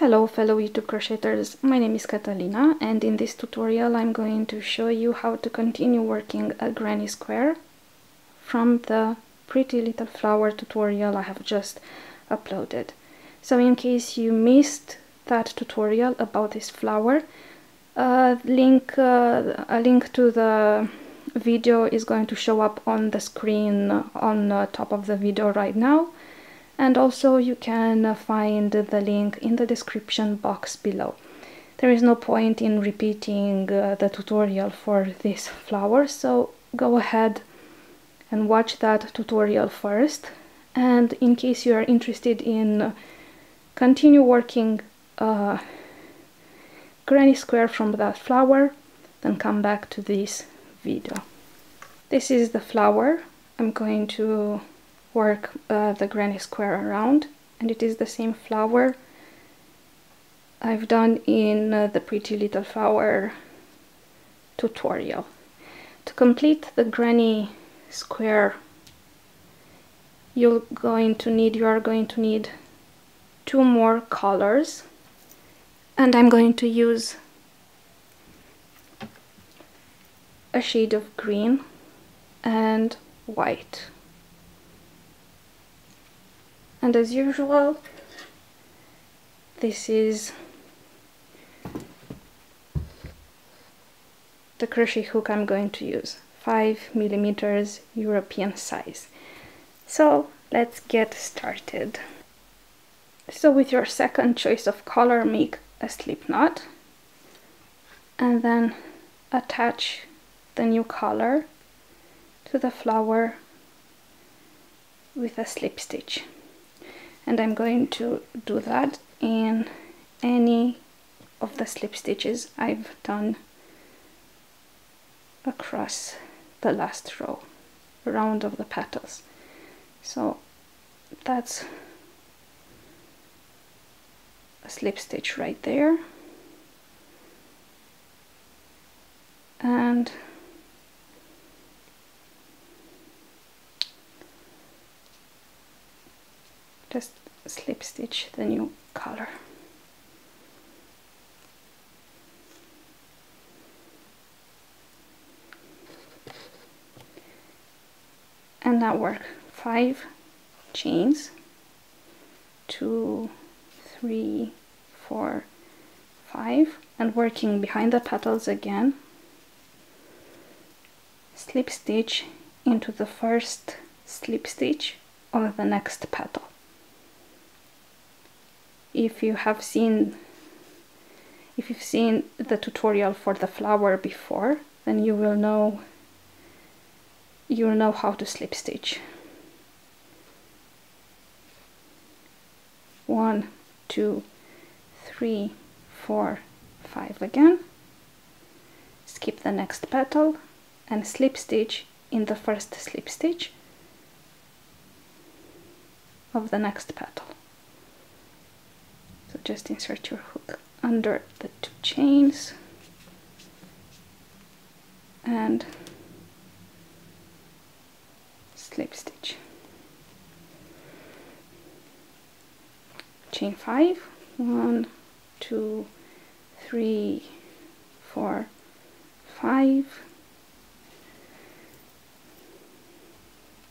Hello fellow YouTube crocheters, my name is Catalina and in this tutorial I'm going to show you how to continue working a granny square from the Pretty Little Flower tutorial I have just uploaded. So in case you missed that tutorial about this flower, a link to the video is going to show up on the screen on top of the video right now. And also you can find the link in the description box below. There is no point in repeating the tutorial for this flower, so go ahead and watch that tutorial first. And in case you are interested in continue working a granny square from that flower, then come back to this video. This is the flower I'm going to work the granny square around, and it is the same flower I've done in the Pretty Little Flower tutorial. To complete the granny square you are going to need 2 more colors, and I'm going to use a shade of green and white. And as usual, this is the crochet hook I'm going to use, 5mm European size. So let's get started. So with your second choice of color, make a slip knot and then attach the new color to the flower with a slip stitch. And I'm going to do that in any of the slip stitches I've done across the last round of the petals. So that's a slip stitch right there, and just slip stitch the new color. And now work 5 chains, 2, 3, 4, 5, and working behind the petals again, slip stitch into the first slip stitch of the next petal. If you've seen the tutorial for the flower before, then you'll know how to slip stitch. 1, 2, 3, 4, 5 again. Skip the next petal and slip stitch in the first slip stitch of the next petal. So just insert your hook under the 2 chains and slip stitch. Chain 5, 1, 2, 3, 4, 5,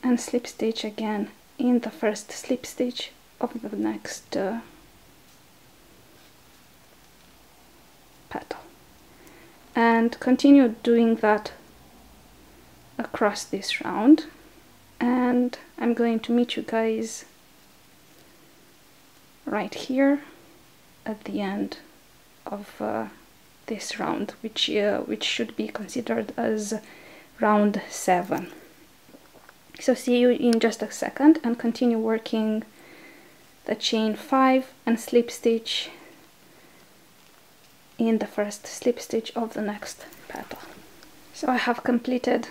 and slip stitch again in the first slip stitch of the next petal, and continue doing that across this round. And I'm going to meet you guys right here at the end of this round, which should be considered as round 7. So see you in just a second, and continue working the chain 5 and slip stitch in the first slip stitch of the next petal. So I have completed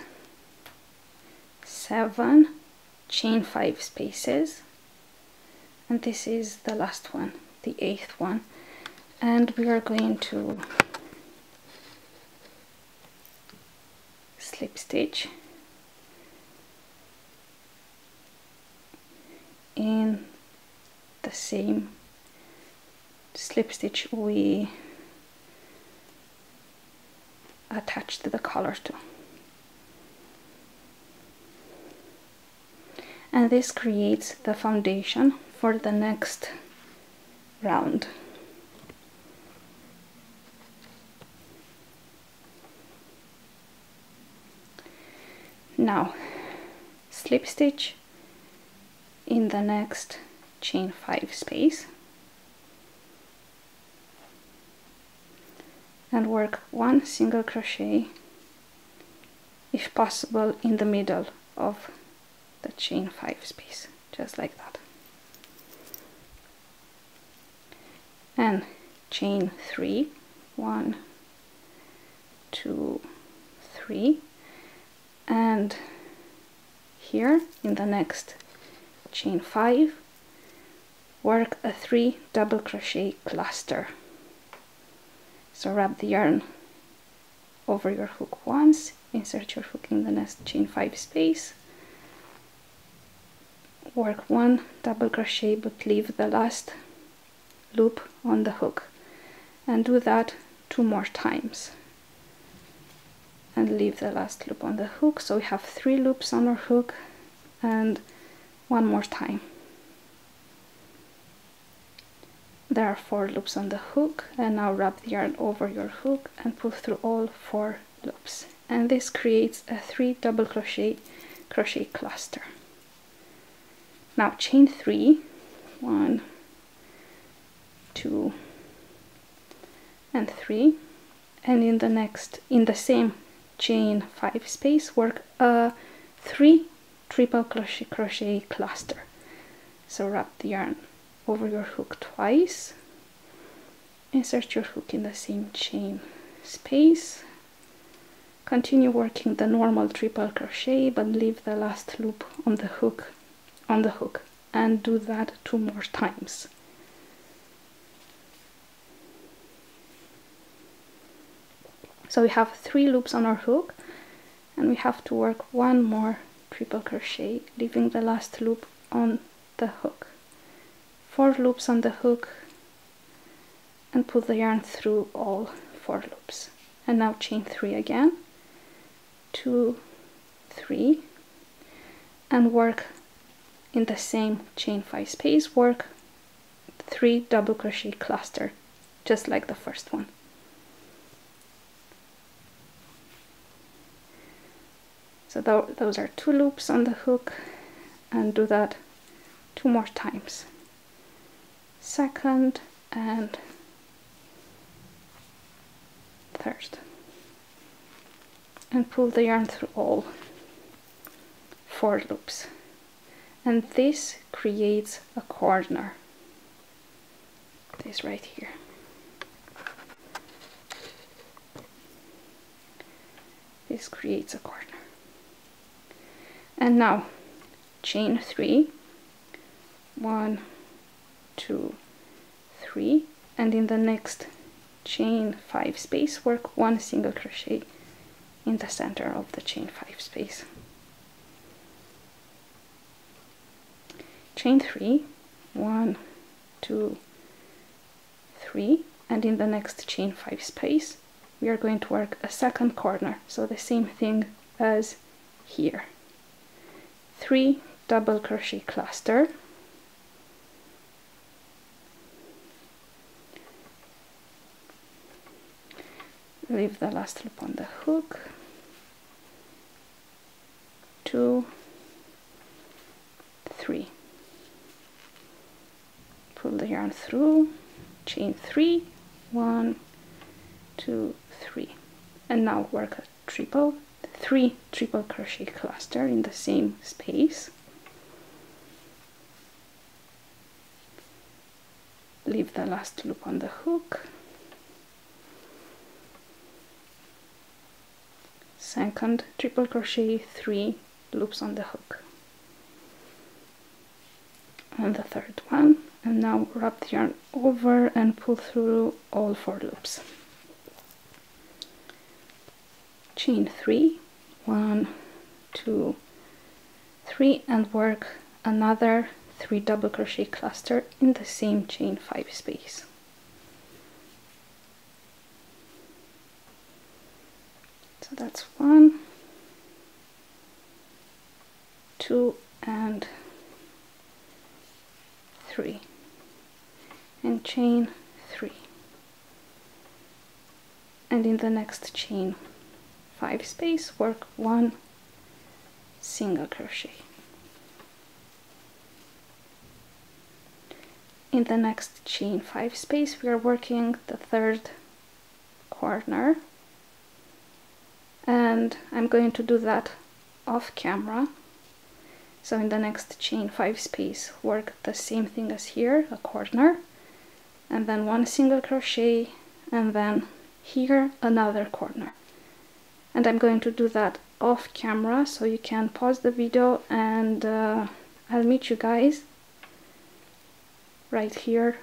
7 chain 5 spaces, and this is the last one, the 8th one, and we are going to slip stitch in the same slip stitch we attached the collar to. And this creates the foundation for the next round. Now slip stitch in the next chain 5 space and work 1 single crochet, if possible in the middle of the chain 5 space, just like that, and chain 3, 1, 2, 3, and here in the next chain 5 work a 3 double crochet cluster. So wrap the yarn over your hook once, insert your hook in the next chain 5 space, work 1 double crochet but leave the last loop on the hook, and do that 2 more times and leave the last loop on the hook. So we have 3 loops on our hook and 1 more time. There are 4 loops on the hook, and now wrap the yarn over your hook and pull through all 4 loops, and this creates a 3 double crochet cluster. Now chain 3, 1, 2 and 3, and in the same chain 5 space work a 3 triple crochet cluster. So wrap the yarn over your hook twice, insert your hook in the same chain space, continue working the normal triple crochet but leave the last loop on the hook and do that 2 more times. So we have 3 loops on our hook and we have to work 1 more triple crochet, leaving the last loop on the hook. 4 loops on the hook and pull the yarn through all 4 loops. And now chain 3 again, 2, 3, and work in the same chain 5 space, work 3 double crochet cluster, just like the first one. So those are 2 loops on the hook, and do that 2 more times. Second and third. And pull the yarn through all 4 loops. And this creates a corner. This right here. This creates a corner. And now chain 3, 1, 2, 3, and in the next chain 5 space work 1 single crochet in the center of the chain 5 space. Chain 3, 1, 2, 3, and in the next chain 5 space we are going to work a second corner, so the same thing as here. 3 double crochet cluster, leave the last loop on the hook, 2, 3, pull the yarn through, chain 3, 1, 2, 3, and now work a 3 triple crochet cluster in the same space, leave the last loop on the hook, second triple crochet, 3 loops on the hook, and the third one, and now wrap the yarn over and pull through all 4 loops. Chain 3, 1, 2, 3, and work another 3 double crochet cluster in the same chain 5 space. So that's 1, 2 and 3, and chain 3, and in the next chain 5 space work 1 single crochet. In the next chain 5 space we are working the 3rd corner, and I'm going to do that off camera. So in the next chain 5 space work the same thing as here, a corner, and then 1 single crochet, and then here another corner. And I'm going to do that off camera, so you can pause the video, and I'll meet you guys right here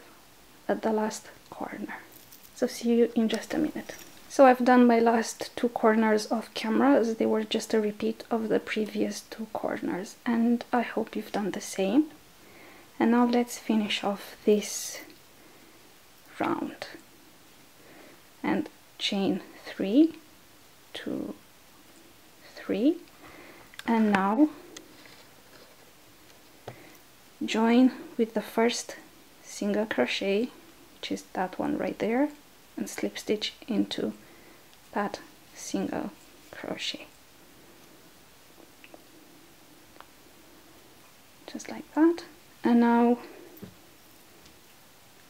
at the last corner. So see you in just a minute. So I've done my last 2 corners off camera, as they were just a repeat of the previous 2 corners, and I hope you've done the same. And now let's finish off this round, and chain 3, 2, 3, and now join with the first single crochet, which is that one right there, and slip stitch into that single crochet, just like that. And now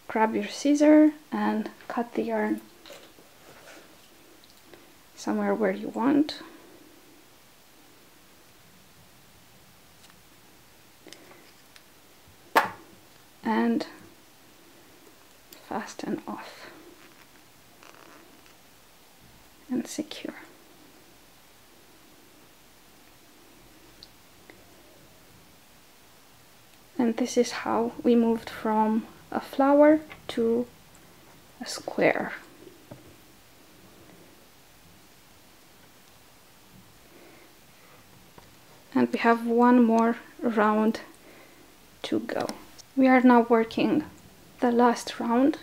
grab your scissor and cut the yarn somewhere where you want, and fasten off and secure. And this is how we moved from a flower to a square. And we have one more round to go. We are now working the last round,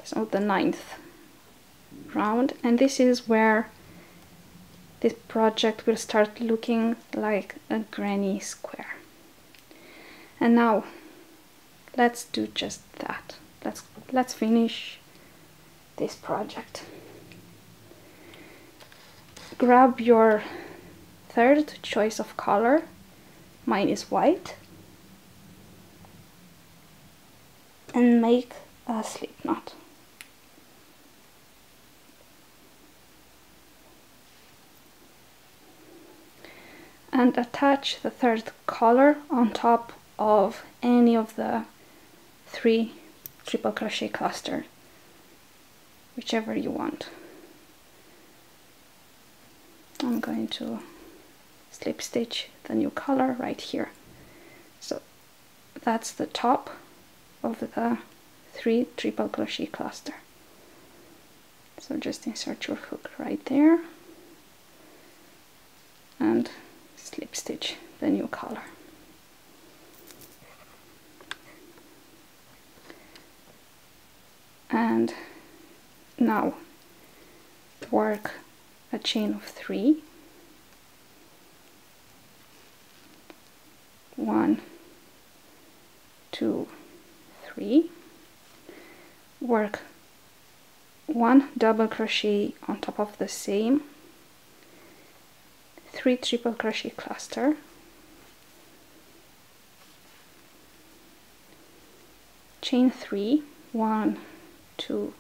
so the 9th round, and this is where this project will start looking like a granny square. And now let's do just that. Let's finish this project. Grab your 3rd choice of color. Mine is white, and make a slip knot. And attach the 3rd color on top of any of the 3 triple crochet cluster, whichever you want. I'm going to slip stitch the new color right here. So that's the top of the 3 triple crochet cluster. So just insert your hook right there and slip stitch the new color. And now work a chain of 3, 1, 2, 3, work 1 double crochet on top of the same 3 triple crochet cluster, chain 3, 1, 2,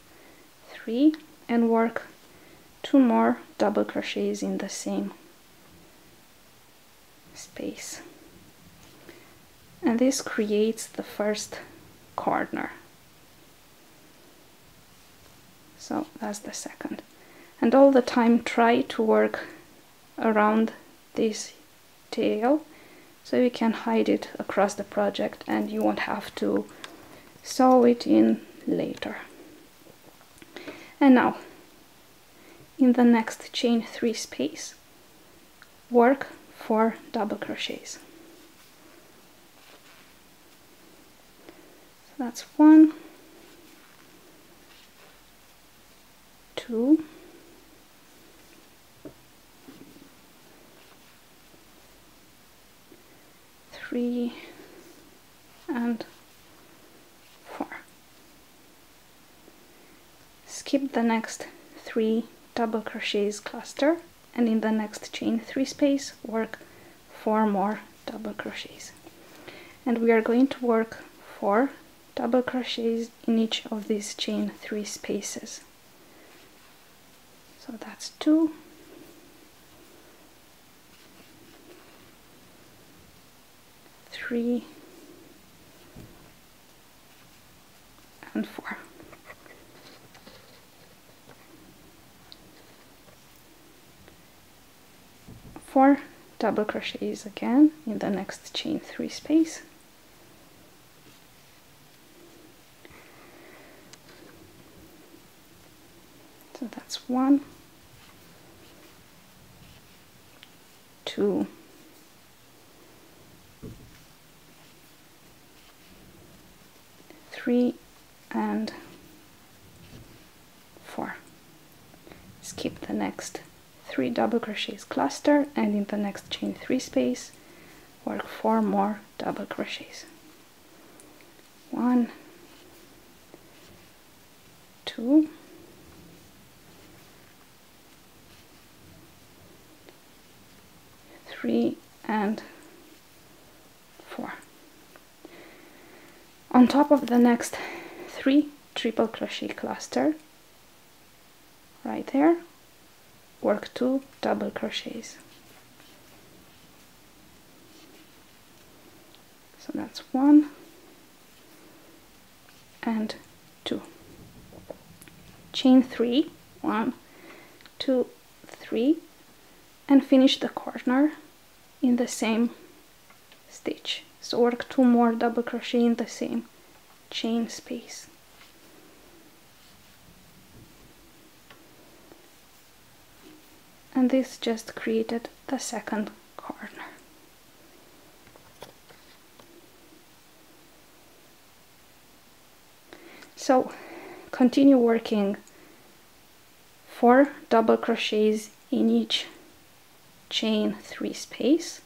3, and work 2 more double crochets in the same space. And this creates the first corner. So that's the second. And all the time try to work around this tail so you can hide it across the project and you won't have to sew it in later. And now in the next chain 3 space work 4 double crochets. So that's 1, 2, 3 and 4. Skip the next 3 double crochets cluster, and in the next chain 3 space work 4 more double crochets. And we are going to work 4 double crochets in each of these chain 3 spaces. So that's 2, 3 and 4. Four double crochets again in the next chain 3 space. So that's 1, 2, 3 and 4. Skip the next 3 double crochets cluster, and in the next chain 3 space work 4 more double crochets. 1, 2, 3 and 4. On top of the next 3 triple crochet cluster, right there, work 2 double crochets. So that's 1 and 2. Chain 3, 1, 2, 3, and finish the corner in the same stitch. So work 2 more double crochet in the same chain space. And this just created the second corner. So continue working 4 double crochets in each chain 3 space,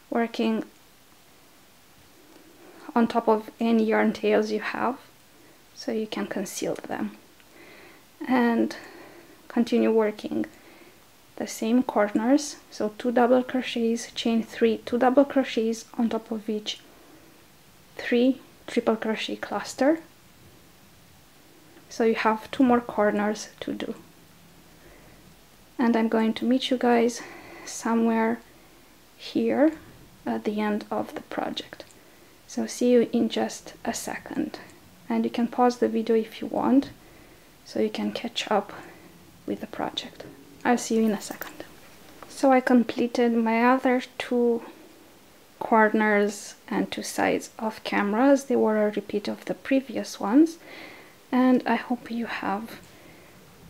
working on top of any yarn tails you have so you can conceal them, and continue working the same corners. So 2 double crochets, chain 3, 2 double crochets on top of each 3 triple crochet cluster. So you have 2 more corners to do, and I'm going to meet you guys somewhere here at the end of the project. So see you in just a second, and you can pause the video if you want so you can catch up with the project. I'll see you in a second. So I completed my other 2 corners and 2 sides of cameras. They were a repeat of the previous ones, and I hope you have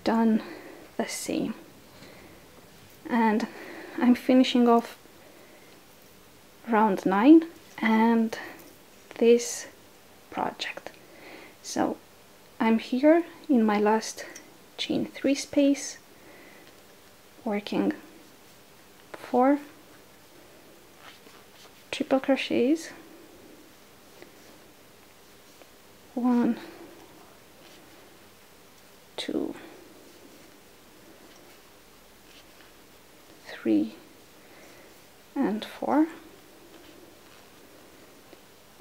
done the same. And I'm finishing off round 9 and this project. So I'm here in my last chain 3 space, working 4 triple crochets, 1, 2, 3 and 4,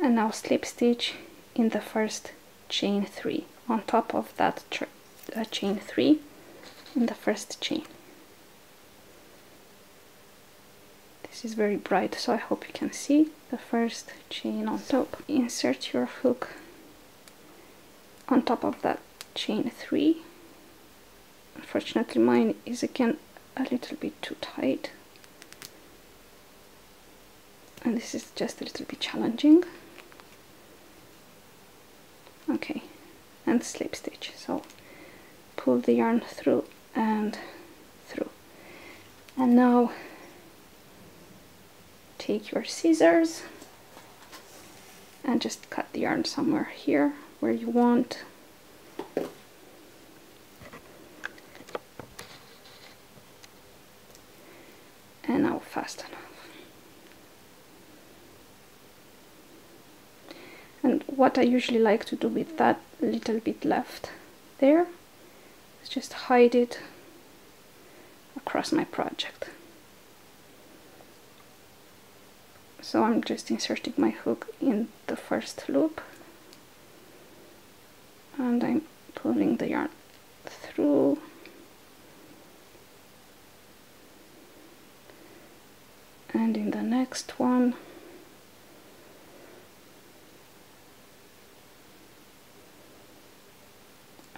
and now slip stitch in the first chain 3 on top of that chain 3 in the first chain. This is very bright, so I hope you can see the first chain on top. Insert your hook on top of that chain 3. Unfortunately mine is again a little bit too tight, and this is just a little bit challenging. Okay, and slip stitch. So pull the yarn through and through, and now take your scissors and just cut the yarn somewhere here where you want. And now fast enough. what I usually like to do with that little bit left there is just hide it across my project. So I'm just inserting my hook in the first loop and I'm pulling the yarn through and in the next one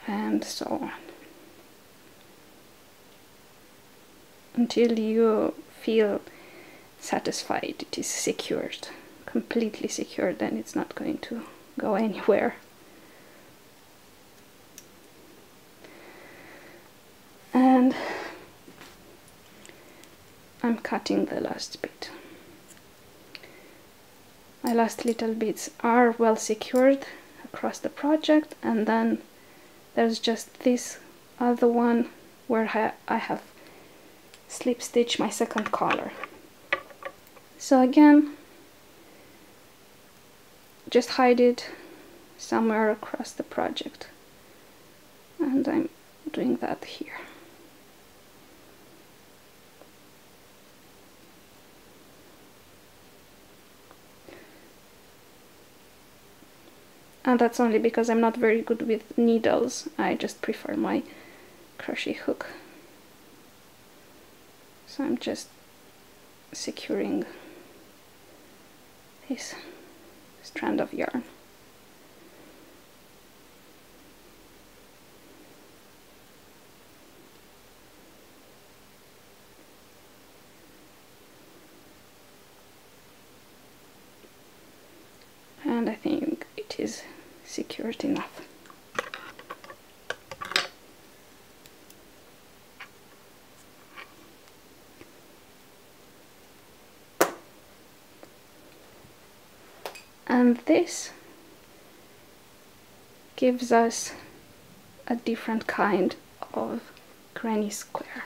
and so on until you feel satisfied it is secured, completely secured, and it's not going to go anywhere. And I'm cutting the last bit. My last little bits are well secured across the project, and then there's just this other one where I have slip stitched my second collar. So again, just hide it somewhere across the project, and I'm doing that here. And that's only because I'm not very good with needles. I just prefer my crochet hook. So I'm just securing this strand of yarn. And I think it is secured enough. And this gives us a different kind of granny square.